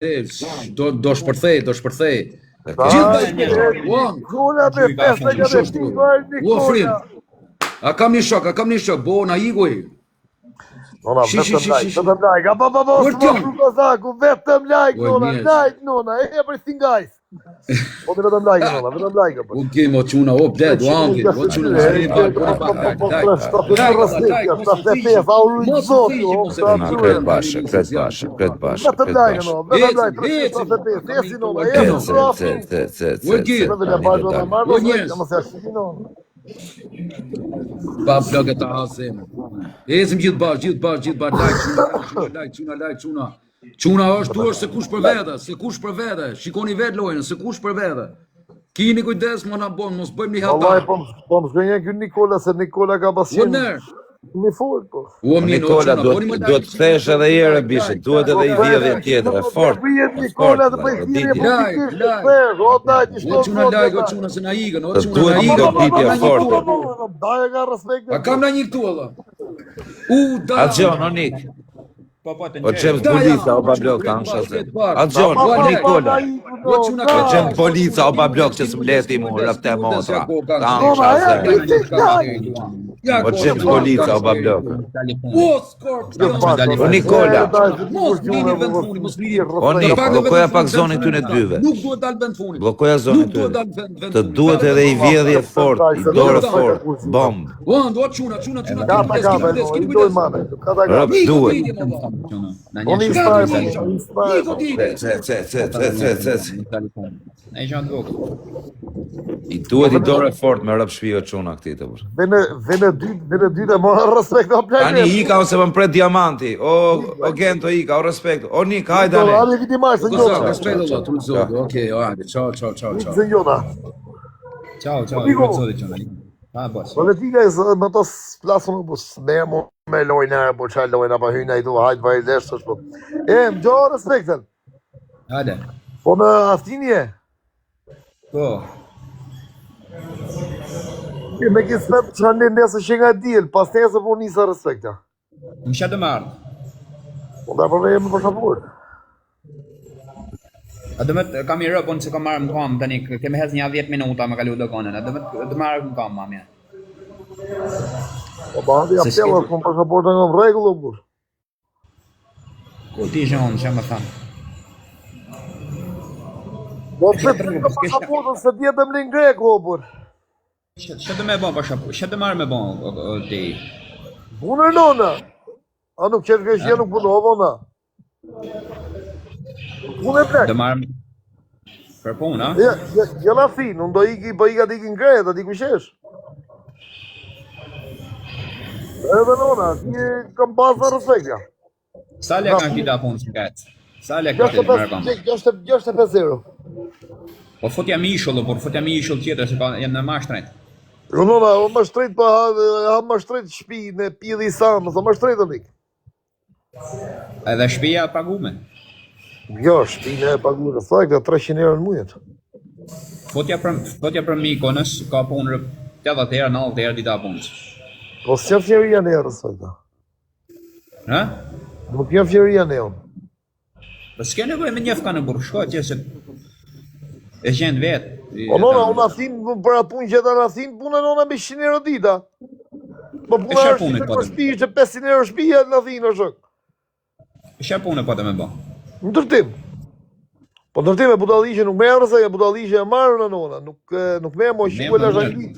Do shpërthej. A kam një shok, bo na igoj. Nona, vetëm like, vetëm like, nona, everything guys. Po vetëm like, nona, vetëm like. Okej, mo çuna, o bled, o anke, o çuna. Kret bashkë. Vetëm like, nona, vetëm like. Pa plagë ta hasem. Ecim gjithë bash, like, çuna. Çuna është se kush për vete, shikoni vetë lojën, se kush për vete. Kini kujdes më na bon, mos bëjmë një hata. Wallahi po më zgjenja ky Nikola, se Nikola ka pasjen. Mi fort po. Nikola duhet të thesh edhe herë bishi, duhet edhe I vjedhje tjetër e fort. Nikola të bëj O çuna se na ikën, o çuna na ikën pipje fort. Daja ka respekt. A kam na një këtu alla. Algjon, o Nik. O qemë polica, o bablok, ka në shazet. Algjon, o Nikola. O qemë polica, o bablok, që së mleti mu, rëfte motra. Ka në shazet. O qemë polica, o bablok. O Nikola. O Nik, blokoja pak zonin të në dyve. Blokoja zonin të në. Të duhet edhe I vjedhje fort, I dore fort, bomb. Rëp duhet. I duhet I dore fort me rëp shpio quna këti të bërë. Vene dyte, mora respekt o plek. Ani Ika ose më mpret diamanti, o Gento Ika, o respekt. O Nik, hajde ani. Ani viti marë, se njona. Respekt Allah, tu zot. Okej, hajde, ciao. Se njona. Ciao, zoti qona. Politika e më të splasën po s'merë mu me lojnë po çaj lojnë apo hyjnë ai tu hajt vaj lesh po. Më gjo respekten. Hajde. Po në Aftinje. Po. Me kisë vetë që në nesë që nga dilë, pas nesë po njësa respekta. Më shë të marrë. Po da përve jemi për shapur. A dëmet kam I rëpun që kam marrë më kam, tani kemi hez një 10 minuta me kalu dokonën, a dëmet marrë më kam, mamja. Po ba handi apelë, kom për shapur të nga më regullë, bur. Ku ti zhonë, që më thamë? Po të për shapur se djetë më linë greku, bur. Që të me bon për shapur, që të marrë me bon, ti? Punër nona. A nuk qenë kështje nuk punova na. Punë e plek. Dë marrë për punë, a? Ja la fin, unë do ika t'ikin krejt, a t'i kushesh. Edhe nona, ti kam pas në respektja. Sa le kanë kita punë që këtë? Sa le këtë të mërë kam? 65-0. Po fotja mi ishullë, por fotja mi ishullë tjetër, se janë në mashtrejt. Nona, unë më shtrejt pa ha më shtrejt shpi në pidhi I samë, sa më shtrejt në ikë. Edhe shpija pagume? Jo, shpi në pagume, sa këta 300 euro në mujet. Fotja për Mikonës, ka punë 80 euro, 90 euro dita punës. Po s'jam fjeria në erë, sa këta. Ha? Nuk jam fjeria në erë. Po s'ke nevoj me njëfka në burë, shko që se e gjendë vetë. Po nona, unë athin për atë punë që e ta në athin, punë nona me 100 euro dita. Po punë është për shpi, që 500 euro shpija në athin o shok. Shë punë po të me bo? Në tërtim. Po në tërtim e budalishe nuk merë, se e budalishe e marë në nona, nuk merë mo shqipë e la zhanglit.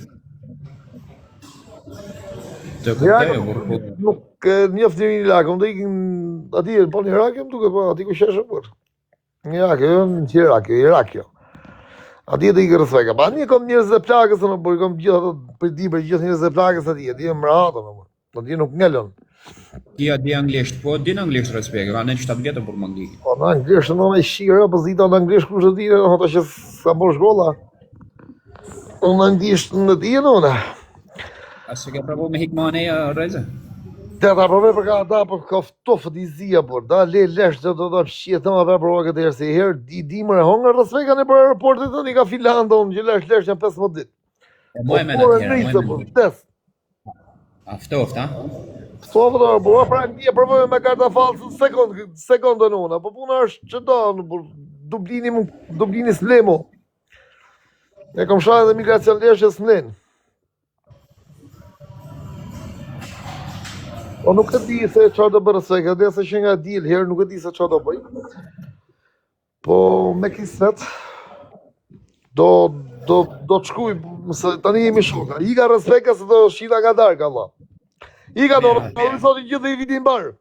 Të kuptej, burë. Nuk njëftë një lakë, më të ikin ati e po një rakë, më duke po ati ku sheshë për. Një rakë, në që rakë, I rakë jo. Ati e të ikë rësveka, pa një kom njërës dhe plakës, në bërë kom gjithë ato për ti për gjithë njërës dhe plakës ati e më rahatë, ati nuk ngellon. Ti a di anglisht, po di në anglisht respekt, ka në 7 vjetë për më anglisht. Po në anglisht, në në shqirë, po zita në anglisht kush e tire, në të që s'ka bërë shkolla. Në anglisht në tije në në. A se ke provu me hikmane e reze? Te ta prove për ka ata, për ka ftofët I zia, por da le lesh të të pëshqie të ma për prova këtë herë, se I herë di mërë hongë respekt ka në për aeroportit të një ka Finlanda, unë që lesh janë 15 dit. E moj me në tjera, moj me në. Tes. A ftoft, ha? Po pra një provojme me karta falsë sekondën unë, po puna është që do, Dublini s'lemo. E kom shajë dhe migracion leshë s'mlen. Po nuk e di se çfarë do bërë Sveka, dhe se që nga dil herë nuk e di se çfarë do bëj. Po me kismet do të shkuj, se tani jemi shoka. I ka Sveka se do shita nga darka, Allah. I ka do, në sotin gjithë dhe i vitin barë.